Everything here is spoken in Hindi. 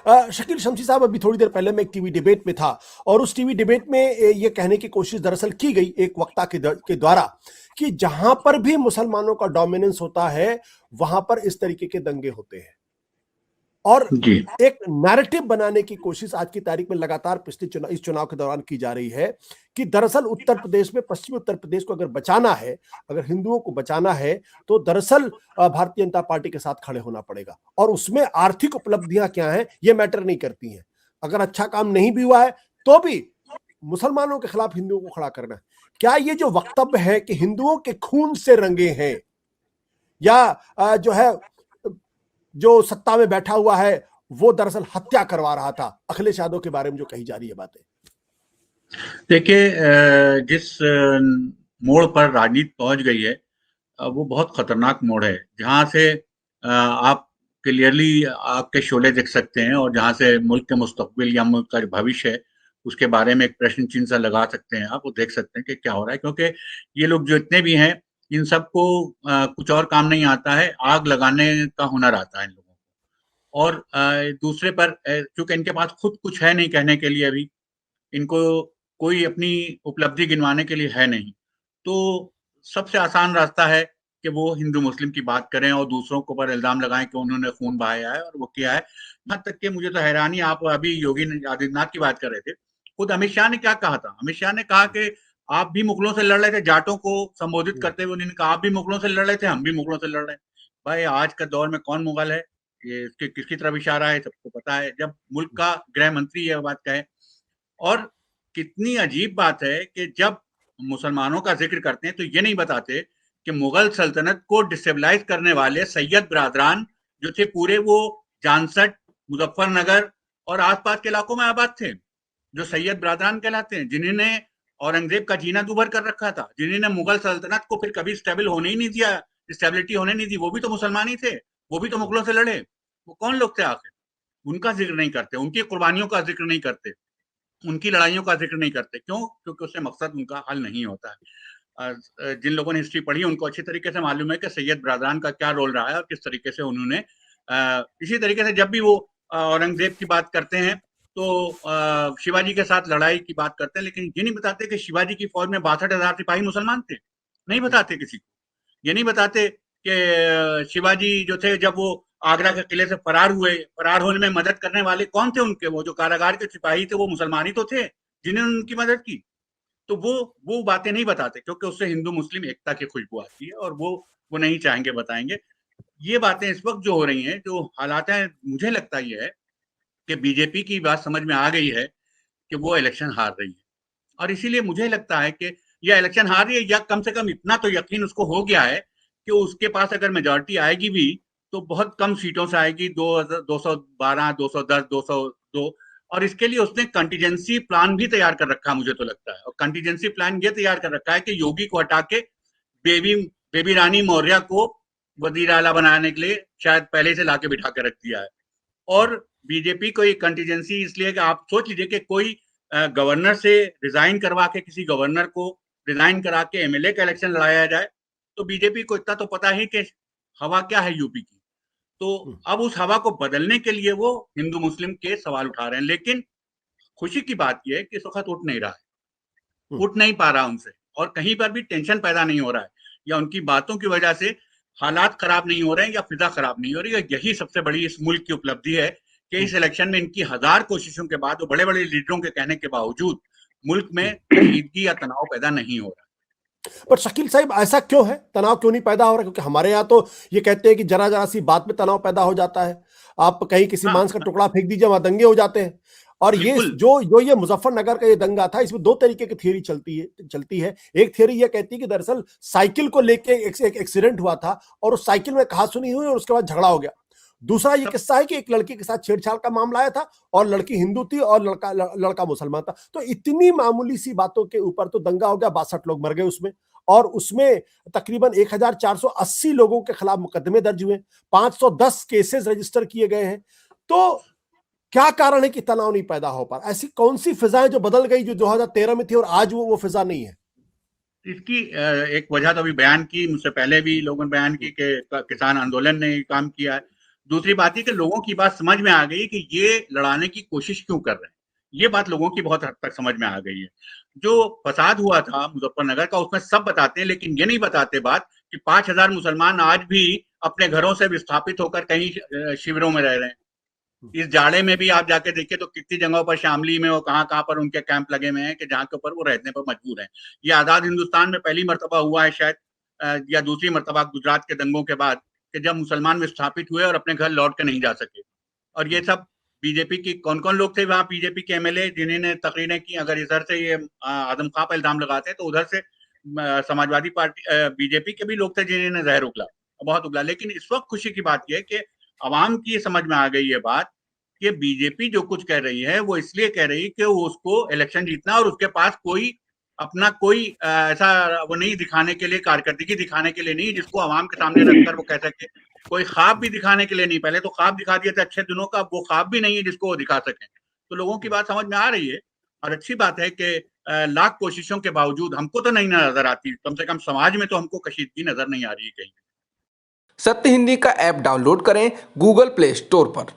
शकील शमशी साहब, अभी थोड़ी देर पहले मैं एक टीवी डिबेट में था और उस टीवी डिबेट में ये कहने की कोशिश दरअसल की गई एक वक्ता के द्वारा कि जहां पर भी मुसलमानों का डोमिनेंस होता है वहां पर इस तरीके के दंगे होते हैं, और जी। एक नैरेटिव बनाने की कोशिश आज की तारीख में लगातार पिछले इस चुनाव के दौरान की जा रही है कि दरअसल उत्तर प्रदेश में, पश्चिमी उत्तर प्रदेश को अगर बचाना है, अगर हिंदुओं को बचाना है, तो दरअसल भारतीय जनता पार्टी के साथ खड़े होना पड़ेगा, और उसमें आर्थिक उपलब्धियां क्या हैं ये मैटर नहीं करती हैं। अगर अच्छा काम नहीं भी हुआ है तो भी मुसलमानों के खिलाफ हिंदुओं को खड़ा करना है। क्या ये जो वक्तव्य है कि हिंदुओं के खून से रंगे हैं, या जो है जो सत्ता में बैठा हुआ है वो दरअसल हत्या करवा रहा था, अखिलेश यादव के बारे में जो कही जा रही है बातें? देखिए, जिस मोड़ पर राजनीति पहुंच गई है, वो बहुत खतरनाक मोड़ है, जहां से आप क्लियरली आपके शोले देख सकते हैं, और जहां से मुल्क के मुस्तकबिल या मुल्क का जो भविष्य है उसके बारे में एक प्रश्न चिन्ह सा लगा सकते हैं। आप वो देख सकते हैं कि क्या हो रहा है, क्योंकि ये लोग जो इतने भी हैं, इन सबको कुछ और काम नहीं आता है, आग लगाने का हुनर आता है इन लोगों को। और दूसरे पर चूंकि इनके पास खुद कुछ है नहीं कहने के लिए, अभी इनको कोई अपनी उपलब्धि गिनवाने के लिए है नहीं, तो सबसे आसान रास्ता है कि वो हिंदू मुस्लिम की बात करें और दूसरों के ऊपर इल्जाम लगाएं कि उन्होंने खून बहाया है और वो किया है। यहाँ तक कि मुझे तो हैरानी, आप अभी योगी आदित्यनाथ की बात कर रहे थे, खुद अमित शाह ने क्या कहा था? अमित शाह ने कहा कि आप भी मुगलों से लड़ रहे थे, जाटों को संबोधित करते हुए उन्होंने कहा आप भी मुगलों से लड़ रहे थे, हम भी मुगलों से लड़ रहे हैं। भाई, आज का दौर में कौन मुगल है? ये इसके किसकी तरफ इशारा है सबको पता है, जब मुल्क का गृह मंत्री यह बात कहे। और कितनी अजीब बात है कि जब मुसलमानों का जिक्र करते हैं तो ये नहीं बताते कि मुगल सल्तनत को डिस्टेबलाइज करने वाले सैयद बरादरान जो थे, पूरे वो जानसठ, मुजफ्फरनगर और आसपास के इलाकों में आबाद थे, जो सैयद बरादरान कहलाते हैं, जिन्होंने औरंगजेब का जीना दूभर कर रखा था, जिन्होंने मुगल सल्तनत को फिर कभी स्टेबल होने ही नहीं दिया, स्टेबिलिटी होने नहीं दी, वो भी तो मुसलमान ही थे, वो भी तो मुगलों से लड़े। वो कौन लोग थे आखिर? उनका जिक्र नहीं करते, उनकी कुर्बानियों का जिक्र नहीं करते, उनकी लड़ाइयों का जिक्र नहीं करते। क्यों? क्योंकि उससे मकसद उनका हल नहीं होता है। जिन लोगों ने हिस्ट्री पढ़ी उनको अच्छी तरीके से मालूम है कि सैयद बरादरान का क्या रोल रहा है और किस तरीके से उन्होंने इसी तरीके से जब भी वो औरंगजेब की बात करते हैं तो शिवाजी के साथ लड़ाई की बात करते हैं, लेकिन ये नहीं बताते कि शिवाजी की फौज में 62,000 सिपाही मुसलमान थे। नहीं बताते किसी को। ये नहीं बताते कि शिवाजी जो थे, जब वो आगरा के किले से फरार हुए, फरार होने में मदद करने वाले कौन थे उनके? वो जो कारागार के सिपाही थे वो मुसलमान ही तो थे जिन्होंने उनकी मदद की। तो वो बातें नहीं बताते, क्योंकि उससे हिंदू मुस्लिम एकता की खुशबू आती है और वो नहीं चाहेंगे बताएंगे। ये बातें इस वक्त जो हो रही हैं, जो हालात हैं, मुझे लगता ये है कि बीजेपी की बात समझ में आ गई है कि वो इलेक्शन हार रही है, और इसीलिए मुझे लगता है कि यह इलेक्शन हार रही है, या कम से कम इतना तो यकीन उसको हो गया है कि उसके पास अगर मेजोरिटी आएगी भी तो बहुत कम सीटों से आएगी, 212, 210, 202। और इसके लिए उसने कंटीजेंसी प्लान भी तैयार कर रखा है, मुझे तो लगता है। और कंटीजेंसी प्लान ये तैयार कर रखा है कि योगी को हटा के बेबी बेबी रानी मौर्य को वजीर आला बनाने के लिए शायद पहले से लाके बिठा के रख दिया है। और बीजेपी को ये कंटीजेंसी इसलिए कि आप सोच लीजिए कि कोई गवर्नर से रिजाइन करवा के, किसी गवर्नर को रिजाइन करा के एमएलए का इलेक्शन लड़ाया जाए, तो बीजेपी को इतना तो पता ही कि हवा क्या है यूपी की। तो अब उस हवा को बदलने के लिए वो हिंदू मुस्लिम के सवाल उठा रहे हैं, लेकिन खुशी की बात यह है कि इस वक्त उठ नहीं रहा है, उठ नहीं पा रहा उनसे, और कहीं पर भी टेंशन पैदा नहीं हो रहा है, या उनकी बातों की वजह से हालात खराब नहीं हो रहे हैं या फिजा खराब नहीं हो रही है। यही सबसे बड़ी इस मुल्क की उपलब्धि है कि इस इलेक्शन में इनकी 1000 कोशिशों के बाद, बड़े बड़े लीडरों के कहने के बावजूद, मुल्क में कशीदगी या तनाव पैदा नहीं हो रहा। पर शकील साहब, ऐसा क्यों है? तनाव क्यों नहीं पैदा हो रहा? क्योंकि हमारे यहाँ तो ये कहते हैं कि जरा जरा सी बात में तनाव पैदा हो जाता है, आप कहीं किसी हाँ, मांस का टुकड़ा फेंक दीजिए, वहां दंगे हो जाते हैं। और ये बिल्कुल। जो जो ये मुजफ्फरनगर का ये दंगा था, इसमें दो तरीके की थियरी चलती है। एक थियरी ये कहती है कि दरअसल साइकिल को लेके एक एक्सीडेंट हुआ था और उस साइकिल में कहा सुनी हुई और उसके बाद झगड़ा हो गया। दूसरा ये सब किस्सा है कि एक लड़की के साथ छेड़छाड़ का मामला आया था और लड़की हिंदू थी और लड़का मुसलमान था, तो इतनी मामूली सी बातों के ऊपर तो दंगा हो गया, 62 लोग मर गए उसमें। और उसमें तकरीबन 1480 लोगों के खिलाफ मुकदमे दर्ज हुए, 510 केसेस रजिस्टर किए गए हैं। तो क्या कारण है कि तनाव नहीं पैदा हो पा रहा? ऐसी कौन सी फिजाएं जो बदल गई, जो 2013 में थी और आज वो फिजा नहीं है? इसकी एक वजह तो अभी बयान की, मुझसे पहले भी लोगों ने बयान की कि किसान आंदोलन ने काम किया है। दूसरी बात है कि लोगों की बात समझ में आ गई कि ये लड़ाने की कोशिश क्यों कर रहे हैं। ये बात लोगों की बहुत हद तक समझ में आ गई है। जो फसाद हुआ था मुजफ्फरनगर का, उसमें सब बताते हैं, लेकिन ये नहीं बताते बात कि 5,000 मुसलमान आज भी अपने घरों से विस्थापित होकर कहीं शिविरों में रह रहे हैं। इस जाड़े में भी आप जाके देखिए तो कितनी जगहों पर, शामली में और कहाँ पर उनके कैंप लगे हुए हैं कि जहाँ के ऊपर वो रहने पर मजबूर हैं। ये आजाद हिंदुस्तान में पहली मर्तबा हुआ है शायद, या दूसरी मर्तबा गुजरात के दंगों के बाद, कि जब मुसलमान विस्थापित हुए और अपने घर लौट के नहीं जा सके। और ये सब बीजेपी की कौन कौन लोग थे वहां, बीजेपी के एमएलए जिन्होंने तकरीरें की। अगर इधर से ये आदम खां पर इल्जाम लगाते हैं तो उधर से समाजवादी पार्टी बीजेपी के भी लोग थे जिन्होंने जहर उगला, बहुत उगला। लेकिन इस वक्त खुशी की बात यह है कि अवाम की समझ में आ गई है बात कि बीजेपी जो कुछ कह रही है वो इसलिए कह रही है कि वो उसको इलेक्शन जीतना, और उसके पास कोई अपना कोई ऐसा वो नहीं दिखाने के लिए, कारकर्दगी दिखाने के लिए नहीं जिसको आवाम के सामने रखकर वो कह सके। कोई ख्वाब भी दिखाने के लिए नहीं, पहले तो ख्वाब दिखा दिए थे अच्छे दिनों का, वो ख्वाब भी नहीं है जिसको वो दिखा सके। तो लोगों की बात समझ में आ रही है, और अच्छी बात है कि लाख कोशिशों के बावजूद हमको तो नहीं नजर आती, कम से कम समाज में तो हमको कशीदगी नजर नहीं आ रही है कहीं। सत्य हिंदी का ऐप डाउनलोड करें गूगल प्ले स्टोर पर।